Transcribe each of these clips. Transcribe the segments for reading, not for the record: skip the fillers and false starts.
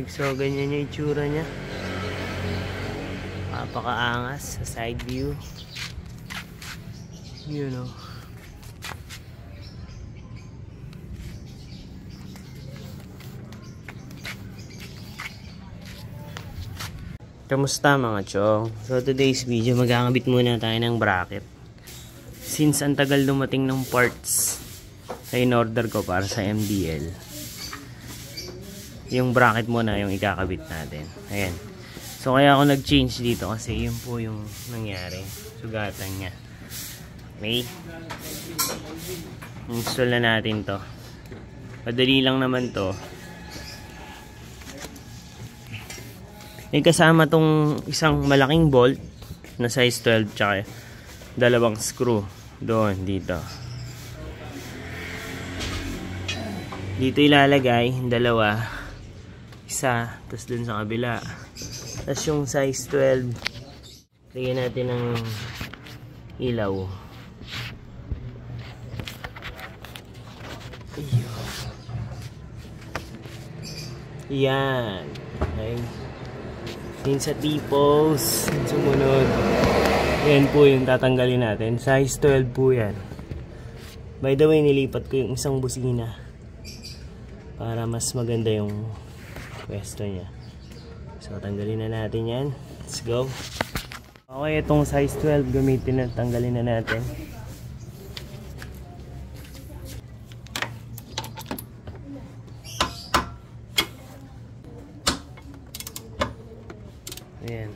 So, ganyan yung itsura niya. Napakaangas sa side view. You know. Kamusta mga chong? So today's video, magkakabit muna tayo ng bracket. Since ang tagal dumating ng parts na in-order ko para sa MDL, yung bracket muna yung ikakabit natin. Ayan. So kaya ako nag-change dito kasi yun po yung nangyari. Sugatan niya. Okay. Install na natin to. Madali lang naman to. May kasama tong isang malaking bolt na size 12 tsaka dalawang screw doon dito. Dito ilalagay dalawa, isa, tapos dun sa kabila. Tapos yung size 12, lagyan natin ng ilaw. Yan. Okay. Din sa T-post, sumunod. Yan po yung tatanggalin natin. Size 12 po yan. By the way, nilipat ko yung isang busina para mas maganda yung pwesto niya. So, tanggalin na natin yan. Let's go. Okay, itong size 12 gamitin na. Tanggalin na natin. Ayan.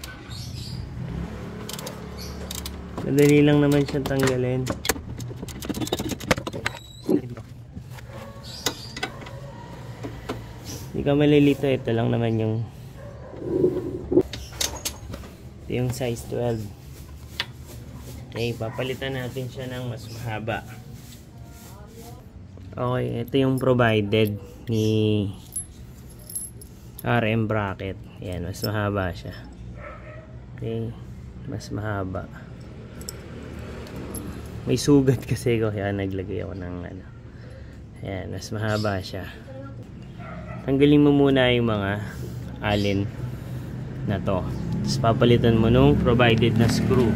Madali lang naman siyang tanggalin. Hindi ka malilito. Ito lang naman yung size 12. Okay, papalitan natin siya ng mas mahaba. Okay, ito yung provided ni RM bracket. Ayan, mas mahaba siya. Okay, mas mahaba. May sugat kasi ko kaya naglagay ako ng ano. Ayan, mas mahaba siya. Tanggalin mo muna yung mga alin na to. Tapos papalitan mo nung provided na screw.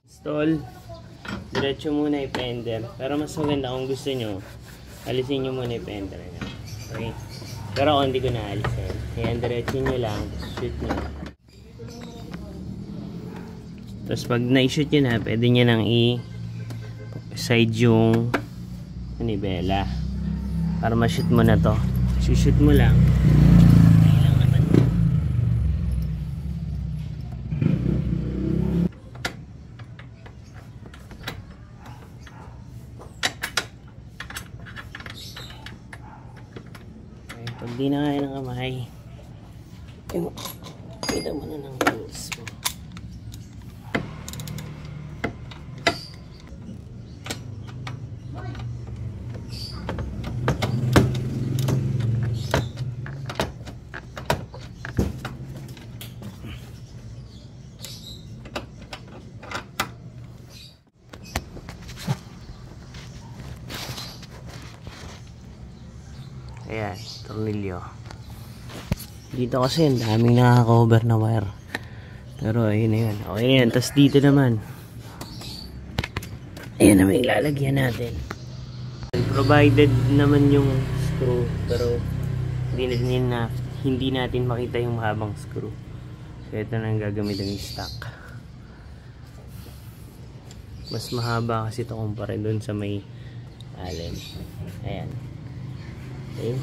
Install. Diretso muna yung fender. Pero mas maganda kung gusto nyo, alisin nyo muna yung fender nyo. Okay? Pero ako hindi ko na alisin. Ayan, diretso nyo lang. Shoot nyo. Tapos pag na-shoot nyo na, pwede nyo nang i-side yung manibela. Para ma-shoot mo na to. Shoot mo lang. Okay lang naman. Okay, pag di na kaya ng kamay, kita mo na ng tools mo. Ayan, tornilyo. Dito kasi ang daming nakaka-cover na wire. Pero ayun na yun. Okay na yan. Tapos dito naman, ayan na may ilalagyan natin. Provided naman yung screw. Pero hindi natin makita yung mahabang screw. So ito na ang gagamitin yung stock. Mas mahaba kasi ito kumpara dun sa may allen. Ayan. Okay.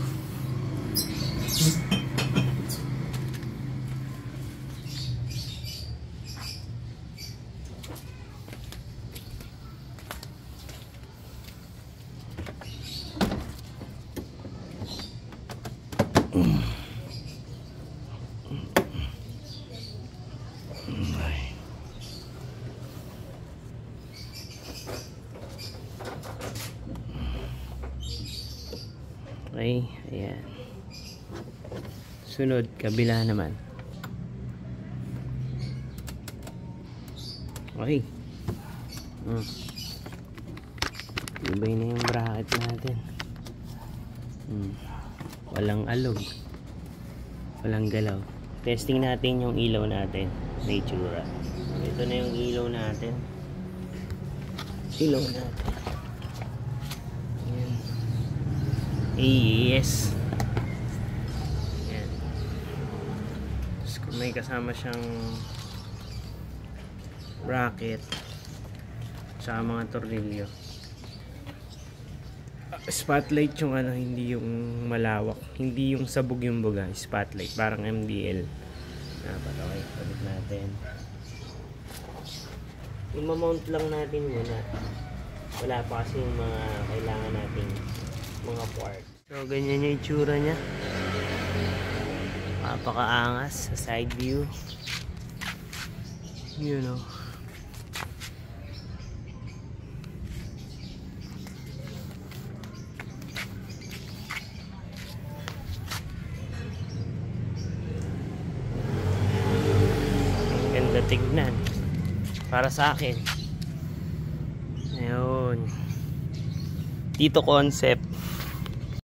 Okay, ayan. Sunod, kabila naman. Okay. Ibay na yung bracket natin. Walang alog. Walang galaw. Testing natin yung ilaw natin. May tsura. Ito na yung ilaw natin. Ilaw natin. Ayan. AES. Ayan. May kasama siyang bracket. Tsaka mga tornilyo. Spotlight yung ano, hindi yung malawak, hindi yung sabog yung buga. Spotlight, parang MDL. Okay, palit natin. I-mount lang natin muna. Wala pa kasi yung mga kailangan nating mga parts. So ganyan yung itsura nya. Napakaangas sa side view. You know. Ganda tignan para sa akin. Ayun, Tito Concept.